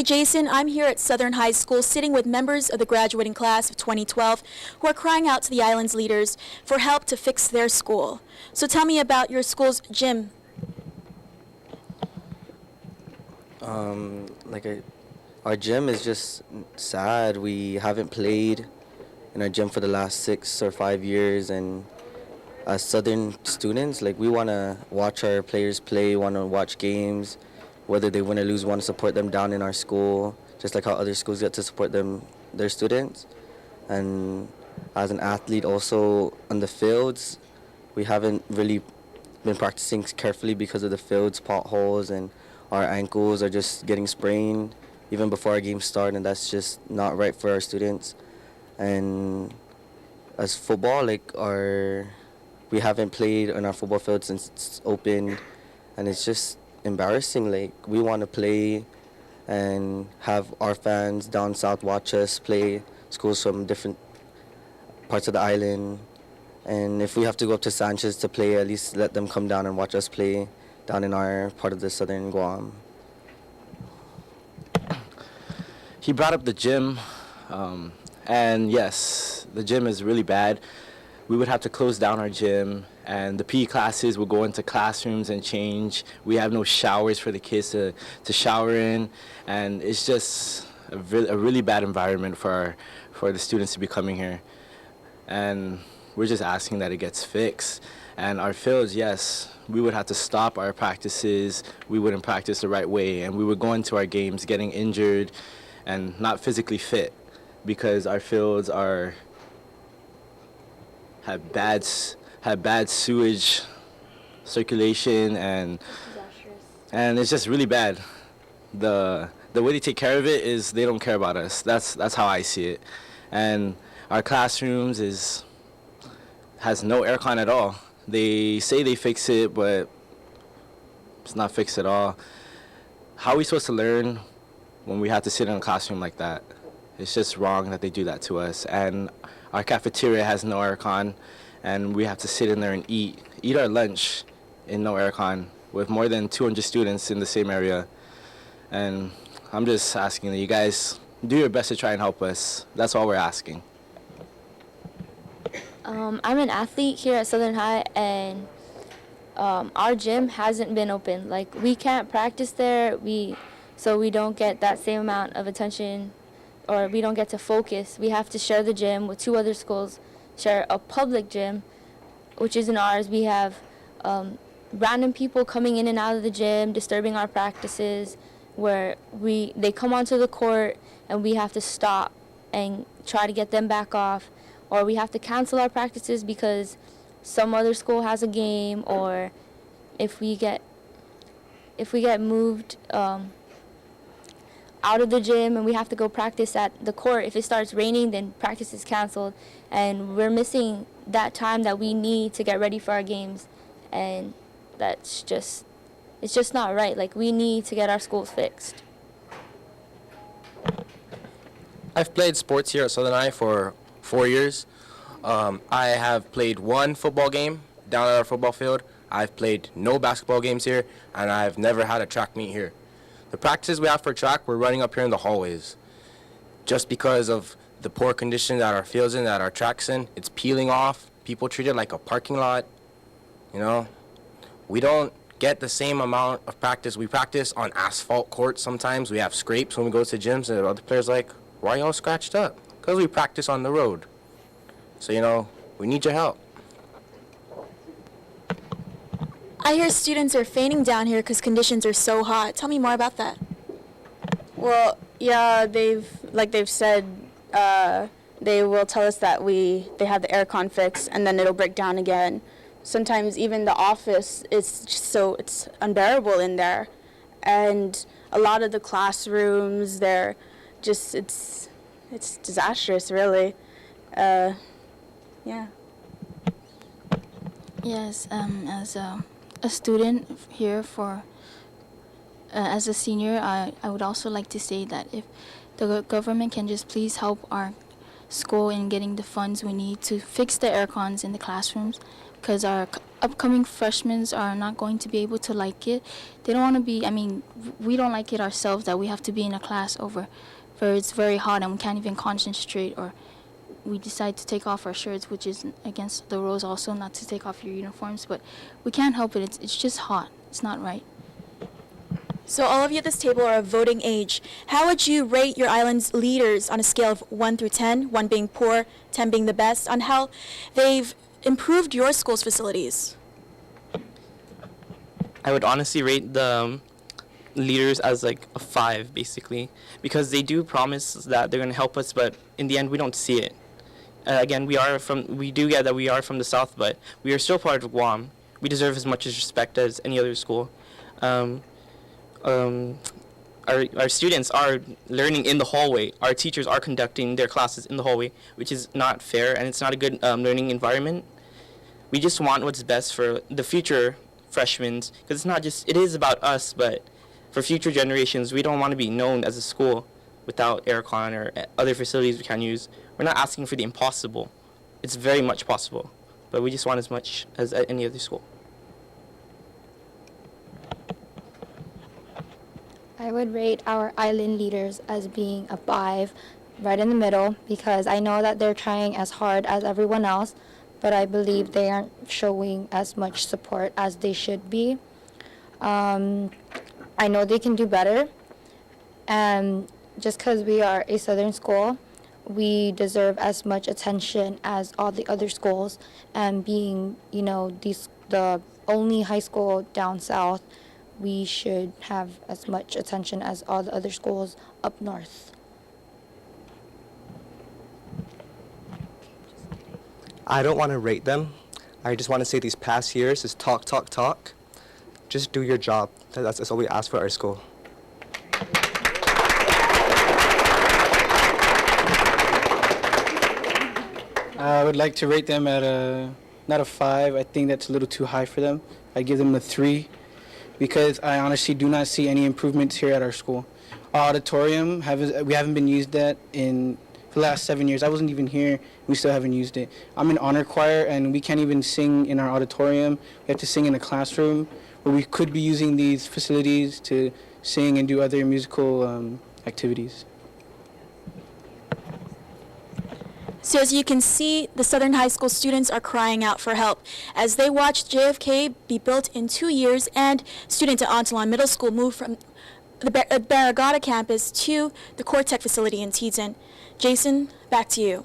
Jason, I'm here at Southern High School sitting with members of the graduating class of 2012 who are crying out to the island's leaders for help to fix their school. So tell me about your school's gym. Our gym is just sad. We haven't played in our gym for the last 6 or 5 years, and as Southern students, we want to watch our players play, want to watch games, whether they win or lose, want to support them down in our school, just like how other schools get to support their students. And as an athlete also on the fields, we haven't really been practicing carefully because of the fields, potholes, and our ankles are just getting sprained even before our games start, and that's just not right for our students. And as football, we haven't played on our football field since it's opened, and it's just embarrassing. We want to play and have our fans down south watch us play, schools from different parts of the island. And if we have to go up to Sanchez to play, at least let them come down and watch us play down in our part of the southern Guam. He brought up the gym, and yes, the gym is really bad. We would have to close down our gym, and the PE classes would go into classrooms and change. We have no showers for the kids to shower in, and it's just a really bad environment for the students to be coming here. And we're just asking that it gets fixed. And our fields, yes, we would have to stop our practices. We wouldn't practice the right way, and we would go into our games getting injured and not physically fit because our fields have bad sewage circulation, and it's just really bad. The way they take care of it is they don't care about us. That's how I see it. And our classrooms has no aircon at all. They say they fix it, but it's not fixed at all. How are we supposed to learn when we have to sit in a classroom like that? It's just wrong that they do that to us. And our cafeteria has no aircon, and we have to sit in there and eat our lunch in no aircon with more than 200 students in the same area. And I'm just asking that you guys do your best to try and help us. That's all we're asking. I'm an athlete here at Southern High, and our gym hasn't been open. We can't practice there, so we don't get that same amount of attention, or we don't get to focus. We have to share the gym with 2 other schools, share a public gym, which isn't ours. We have random people coming in and out of the gym, disturbing our practices, where they come onto the court and we have to stop and try to get them back off, or we have to cancel our practices because some other school has a game, or if we get moved out of the gym and we have to go practice at the court. If it starts raining, then practice is canceled, and we're missing that time that we need to get ready for our games, and it's just not right. We need to get our schools fixed. I've played sports here at Southern High for 4 years. I have played 1 football game down at our football field. I've played no basketball games here, and I've never had a track meet here. The practices we have for track, we're running up here in the hallways. Just because of the poor condition that our field's in, that our track's in, it's peeling off. People treat it like a parking lot. We don't get the same amount of practice. We practice on asphalt courts sometimes. We have scrapes when we go to gyms, and other players like, why are y'all scratched up? Because we practice on the road. So, we need your help. I hear students are fainting down here because conditions are so hot. Tell me more about that. Well, yeah, they've said, they will tell us that they have the aircon fixed and then it'll break down again. Sometimes even the office is it's unbearable in there, and a lot of the classrooms it's disastrous, really. Yeah. Yes, as a student here as a senior, I would also like to say that if the government can just please help our school in getting the funds we need to fix the air cons in the classrooms, because our upcoming freshmen are not going to be able to like it. They don't want to be, I mean, we don't like it ourselves that we have to be in a class over where it's very hot and we can't even concentrate, or we decide to take off our shirts, which is against the rules also, not to take off your uniforms, but we can't help it. It's just hot. It's not right. So all of you at this table are of voting age. How would you rate your island's leaders on a scale of 1 through 10, 1 being poor, 10 being the best, on how they've improved your school's facilities? I would honestly rate the leaders as like a 5, basically, because they do promise that they're going to help us, but in the end we don't see it. Again, we do get that we are from the South, but we are still part of Guam. We deserve as much respect as any other school. Our students are learning in the hallway. Our teachers are conducting their classes in the hallway, which is not fair, and it's not a good learning environment. We just want what's best for the future freshmen, because it is about us, but for future generations, we don't want to be known as a school without aircon or other facilities we can use. We're not asking for the impossible. It's very much possible, but we just want as much as any other school. I would rate our island leaders as being a 5, right in the middle, because I know that they're trying as hard as everyone else, but I believe they aren't showing as much support as they should be. I know they can do better, and just because we are a Southern school, we deserve as much attention as all the other schools, and being, the only high school down south, we should have as much attention as all the other schools up north. I don't want to rate them. I just want to say these past years is talk, talk, talk. Just do your job. That's all we ask for our school. I would like to rate them at not a 5. I think that's a little too high for them. I give them a 3 because I honestly do not see any improvements here at our school. Our auditorium, we haven't been used that for the last 7 years. I wasn't even here. We still haven't used it. I'm in honor choir, and we can't even sing in our auditorium. We have to sing in a classroom, where we could be using these facilities to sing and do other musical activities. So as you can see, the Southern High School students are crying out for help as they watch JFK be built in 2 years and students at Antolon Middle School move from the Barragata campus to the Cortec facility in Teton. Jason, back to you.